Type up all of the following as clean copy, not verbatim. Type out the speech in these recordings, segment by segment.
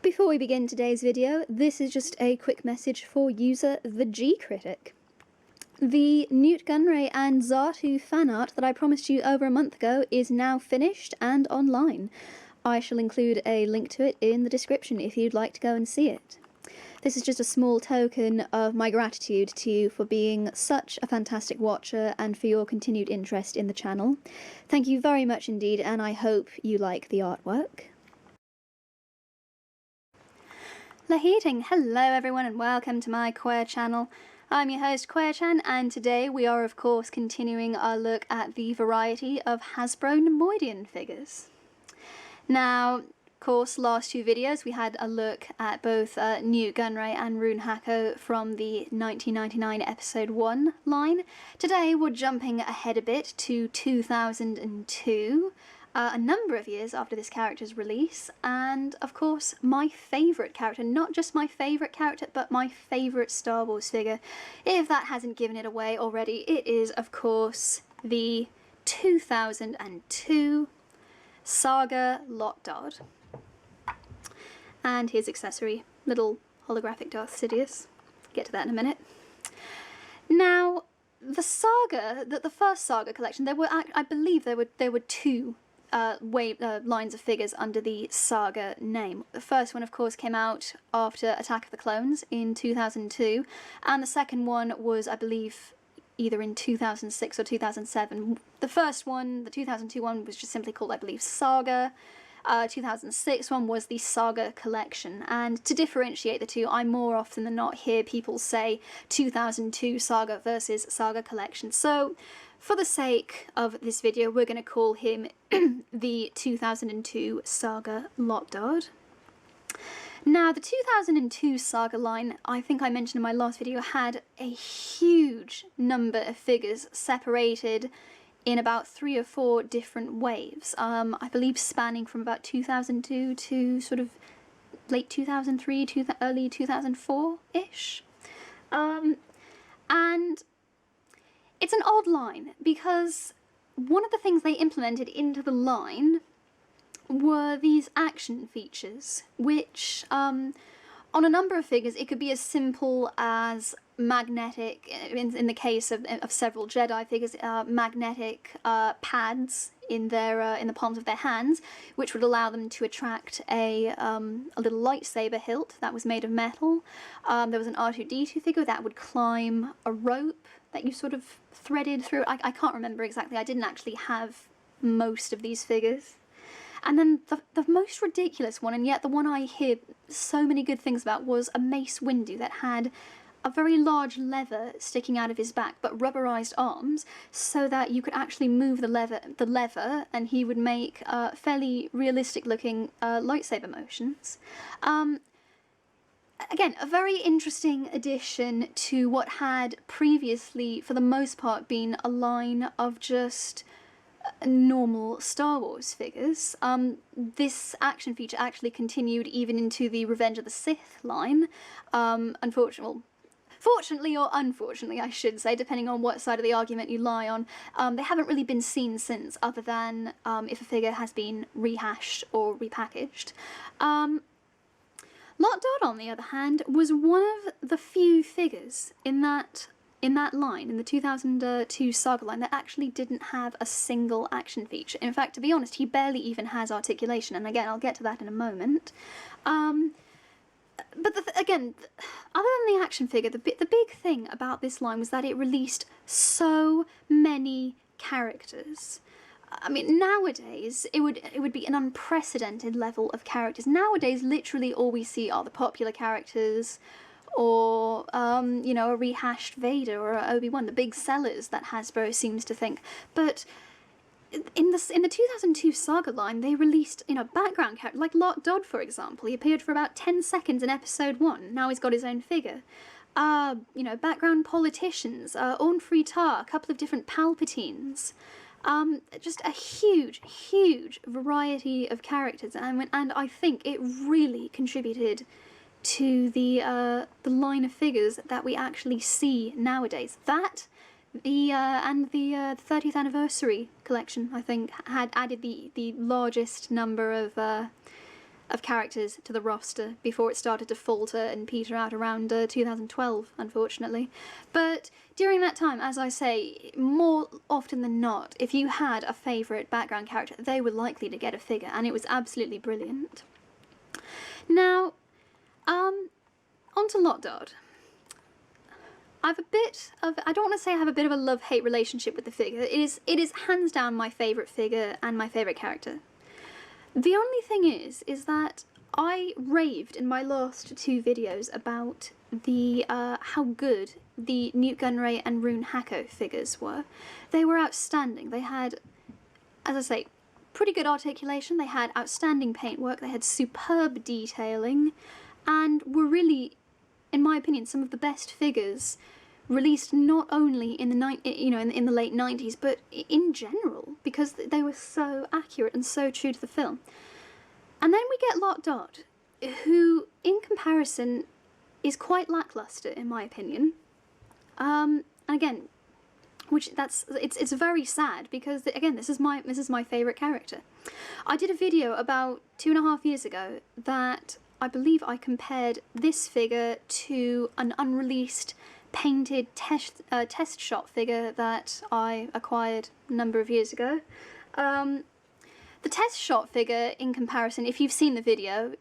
Before we begin today's video, this is just a quick message for user TheGCritic. The Newt Gunray and Xatu fan art that I promised you over a month ago is now finished and online. I shall include a link to it in the description if you'd like to go and see it. This is just a small token of my gratitude to you for being such a fantastic watcher and for your continued interest in the channel. Thank you very much indeed, and I hope you like the artwork. Laheating, hello everyone and welcome to my Queer channel. I'm your host Queerchan, and today we are of course continuing our look at the variety of Hasbro Neimoidian figures. Now, of course, last two videos we had a look at both Newt Gunray and Rune Hako from the 1999 episode 1 line. Today we're jumping ahead a bit to 2002. A number of years after this character's release, and of course my favourite character, not just my favourite character, but my favourite Star Wars figure. If that hasn't given it away already, it is of course the 2002 Saga Lott Dod. And his accessory, little holographic Darth Sidious. Get to that in a minute. Now, the first Saga collection, there were, I believe there were two lines of figures under the Saga name. The first one, of course, came out after Attack of the Clones in 2002, and the second one was, I believe, either in 2006 or 2007. The first one, the 2002 one, was just simply called, I believe, Saga. 2006 one was the Saga Collection, and to differentiate the two, I more often than not hear people say 2002 Saga versus Saga Collection. So, for the sake of this video, we're going to call him the 2002 Saga Lott Dod. Now, the 2002 Saga line, I think I mentioned in my last video, had a huge number of figures separated in about 3 or 4 different waves. I believe spanning from about 2002 to sort of late 2003 to early 2004-ish. And it's an odd line, because one of the things they implemented into the line were these action features, which, on a number of figures, it could be as simple as magnetic, in the case of several Jedi figures, magnetic pads in the palms of their hands, which would allow them to attract a little lightsaber hilt that was made of metal. There was an R2-D2 figure that would climb a rope that you sort of threaded through. I can't remember exactly, I didn't actually have most of these figures. And then the most ridiculous one, and yet the one I hear so many good things about, was a Mace Windu that had a very large lever sticking out of his back, but rubberized arms, so that you could actually move the lever, and he would make fairly realistic looking lightsaber motions. Again, a very interesting addition to what had previously, for the most part, been a line of just normal Star Wars figures. This action feature actually continued even into the Revenge of the Sith line. Fortunately or unfortunately, I should say, depending on what side of the argument you lie on, they haven't really been seen since, other than if a figure has been rehashed or repackaged. Lott Dod, on the other hand, was one of the few figures in that line, in the 2002 Saga line, that actually didn't have a single action feature. In fact, to be honest, he barely even has articulation, and again, I'll get to that in a moment. But again, other than the action figure, the big thing about this line was that it released so many characters. I mean, nowadays, it would be an unprecedented level of characters. Nowadays, literally all we see are the popular characters, or, you know, a rehashed Vader or a Obi-Wan, the big sellers that Hasbro seems to think. But in the 2002 Saga line, they released, you know, background characters, like Lott Dod, for example. He appeared for about 10 seconds in episode 1. Now he's got his own figure. You know, background politicians, Orn Free Tar, a couple of different Palpatines. Just a huge variety of characters, and I think it really contributed to the line of figures that we actually see nowadays. That, and the 30th anniversary collection, I think, had added the largest number of of characters to the roster before it started to falter and peter out around 2012, unfortunately. But during that time, as I say, more often than not, if you had a favourite background character, they were likely to get a figure, and it was absolutely brilliant. Now, on to Lott Dod. I don't want to say I have a bit of a love-hate relationship with the figure. It is hands down my favourite figure and my favourite character. The only thing is that I raved in my last 2 videos about the how good the Nute Gunray and Rune Hako figures were. They were outstanding. They had, as I say, pretty good articulation, they had outstanding paintwork, they had superb detailing, and were really, in my opinion, some of the best figures released not only in the in the late 90s, but in general, because they were so accurate and so true to the film. And then we get Lott Dod, who, in comparison, is quite lackluster, in my opinion. And again, it's very sad, because again, this is my favourite character. I did a video about 2.5 years ago that I believe I compared this figure to an unreleased painted test shot figure that I acquired a number of years ago. The test shot figure, in comparison, if you've seen the video,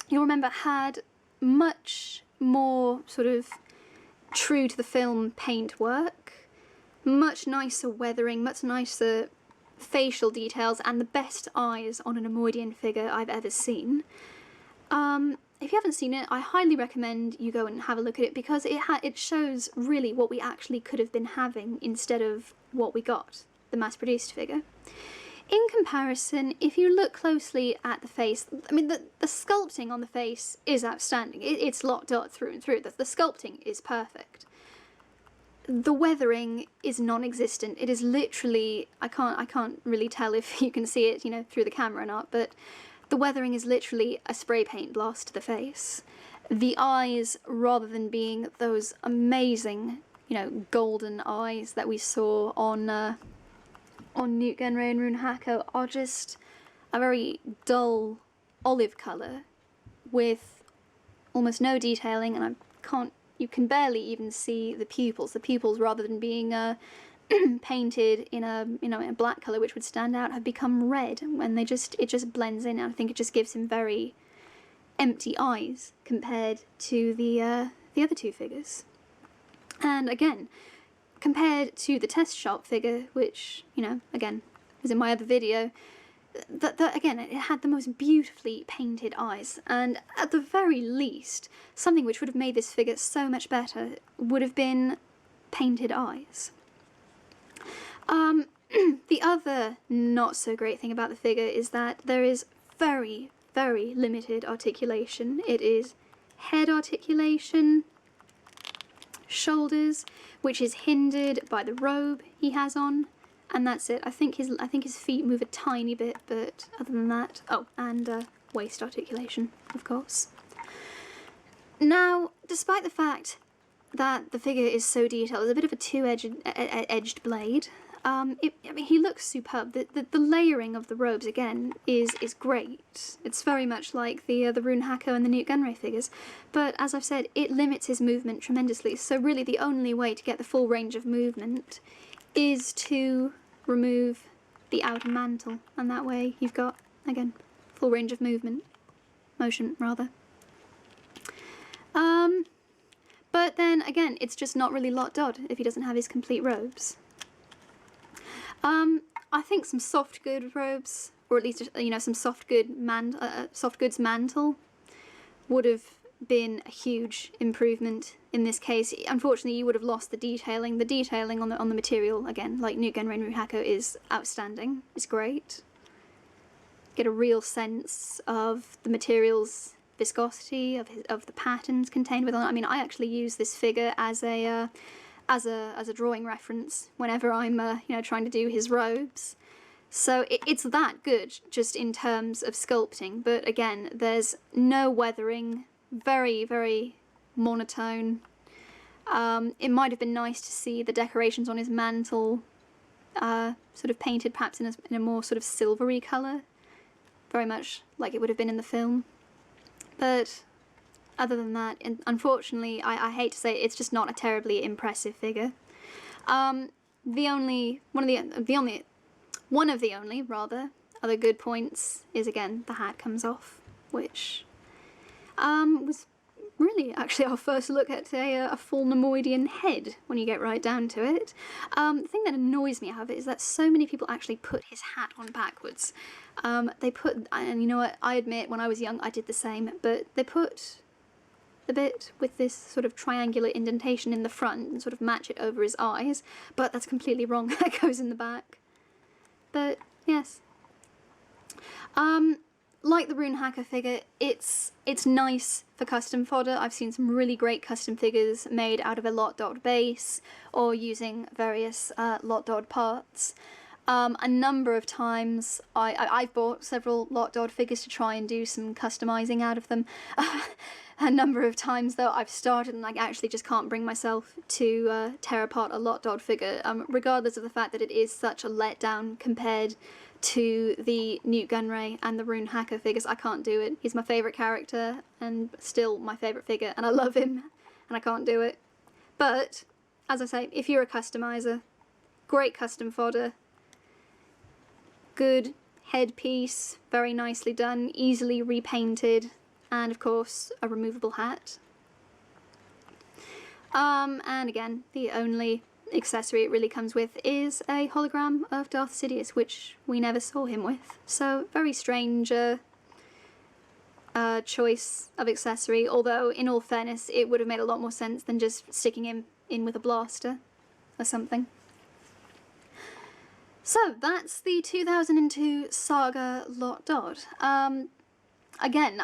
you'll remember had much more sort of true to the film paintwork, much nicer weathering, much nicer facial details, and the best eyes on an Neimoidian figure I've ever seen. If you haven't seen it, I highly recommend you go and have a look at it, because it shows really what we actually could have been having instead of what we got, the mass-produced figure. In comparison, if you look closely at the face, I mean, the sculpting on the face is outstanding. It's Lott Dod through and through. The sculpting is perfect. The weathering is non-existent. It is literally, I can't really tell if you can see it, through the camera or not, but the weathering is literally a spray paint blast to the face. The eyes, rather than being those amazing, golden eyes that we saw on Nute Gunray and Rune Hako, are just a very dull olive colour with almost no detailing, and you can barely even see the pupils. The pupils, rather than being painted in a a black colour which would stand out, have become red, and it just blends in, and I think it just gives him very empty eyes compared to the other 2 figures. And again, compared to the test shop figure, which again was in my other video, again, it had the most beautifully painted eyes, and at the very least, something which would have made this figure so much better would have been painted eyes. The other not so great thing about the figure is that there is very, very limited articulation. It is head articulation, shoulders, which is hindered by the robe he has on, and that's it. I think his feet move a tiny bit, but other than that, and waist articulation, of course. Now, despite the fact that the figure is so detailed, it's a bit of a two-edged blade. He looks superb. The layering of the robes, again, is great. It's very much like the Rune Hako and the Nute Gunray figures, but as I've said, it limits his movement tremendously, so really the only way to get the full range of movement is to remove the outer mantle, and that way you've got, again, full range of motion, rather. But then, again, it's just not really Lott Dod if he doesn't have his complete robes. I think some soft good robes, or at least some soft goods mantle, would have been a huge improvement in this case. Unfortunately, you would have lost the detailing. The detailing on the material, again, like Nute Gunray and Rune Hako, is outstanding. It's great. Get a real sense of the material's viscosity, of the patterns contained within it. I mean, I actually use this figure as a drawing reference whenever I'm trying to do his robes. So it's that good just in terms of sculpting, but again, there's no weathering, very, very monotone. It might have been nice to see the decorations on his mantle sort of painted perhaps in a more sort of silvery colour, very much like it would have been in the film. But other than that, unfortunately, I hate to say it, it's just not a terribly impressive figure. One of the only other good points is, again, the hat comes off, which was really actually our first look at a full Neimoidian head when you get right down to it. The thing that annoys me, however, is that so many people actually put his hat on backwards. And you know what, I admit when I was young I did the same, but they put the bit with this sort of triangular indentation in the front and sort of match it over his eyes, but that's completely wrong. That goes in the back. But yes. Like the Rune Hacker figure, it's nice for custom fodder. I've seen some really great custom figures made out of a Lott Dod base or using various Lott Dod parts. A number of times I've bought several Lott Dod figures to try and do some customizing out of them. A number of times though I've started and I actually just can't bring myself to tear apart a Lott Dod figure, regardless of the fact that it is such a letdown compared to the Newt Gunray and the Rune Hacker figures. I can't do it. He's my favourite character and still my favourite figure, and I love him and I can't do it. But as I say, if you're a customizer, great custom fodder, good headpiece, very nicely done, easily repainted, and of course a removable hat. And again, the only accessory it really comes with is a hologram of Darth Sidious, which we never saw him with. So very strange choice of accessory, although in all fairness it would have made a lot more sense than just sticking him in with a blaster or something. So that's the 2002 Saga Lott Dod. Again,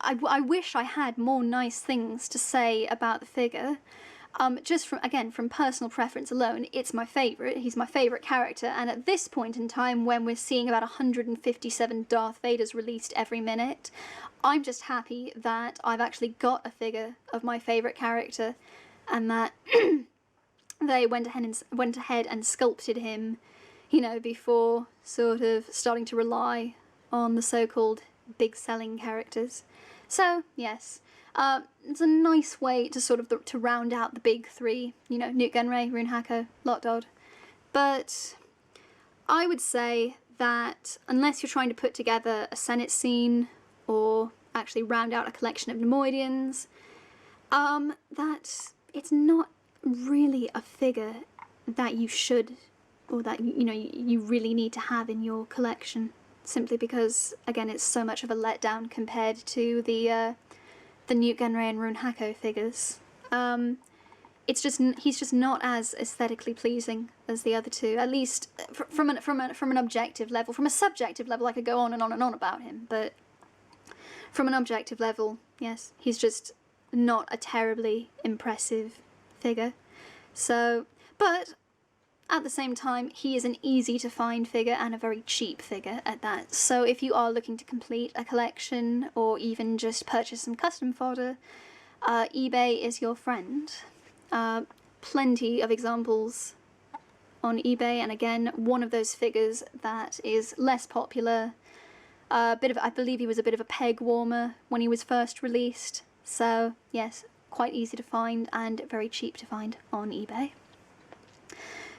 I wish I had more nice things to say about the figure. Just from personal preference alone, it's my favourite. He's my favourite character, and at this point in time, when we're seeing about 157 Darth Vaders released every minute, I'm just happy that I've actually got a figure of my favourite character, and that they went ahead and sculpted him, you know, before sort of starting to rely on the so-called big selling characters. So yes, it's a nice way to sort of to round out the big three, you know, Newt Gunray, Rune Hacker, Lott Dod. But I would say that unless you're trying to put together a Senate scene or actually round out a collection of Neimoidians, that it's not really a figure that you should, or that you really need to have in your collection, simply because, again, it's so much of a letdown compared to the Newt Gunray and Rune Hacker figures. He's just not as aesthetically pleasing as the other two, at least from an objective level. From a subjective level, I could go on and on and on about him, but from an objective level, yes, he's just not a terribly impressive figure. So, but at the same time, he is an easy to find figure and a very cheap figure at that. So if you are looking to complete a collection or even just purchase some custom fodder, eBay is your friend. Plenty of examples on eBay, and again, one of those figures that is less popular. I believe he was a bit of a peg warmer when he was first released. So yes, quite easy to find and very cheap to find on eBay.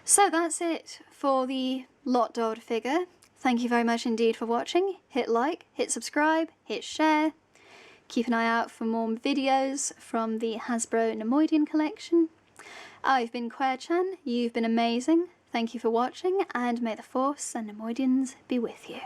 So that's it for the Lott Dod figure. Thank you very much indeed for watching. Hit like, hit subscribe, hit share. Keep an eye out for more videos from the Hasbro Neimoidian collection. I've been Quair-chan, you've been amazing. Thank you for watching, and may the Force and Neimoidians be with you.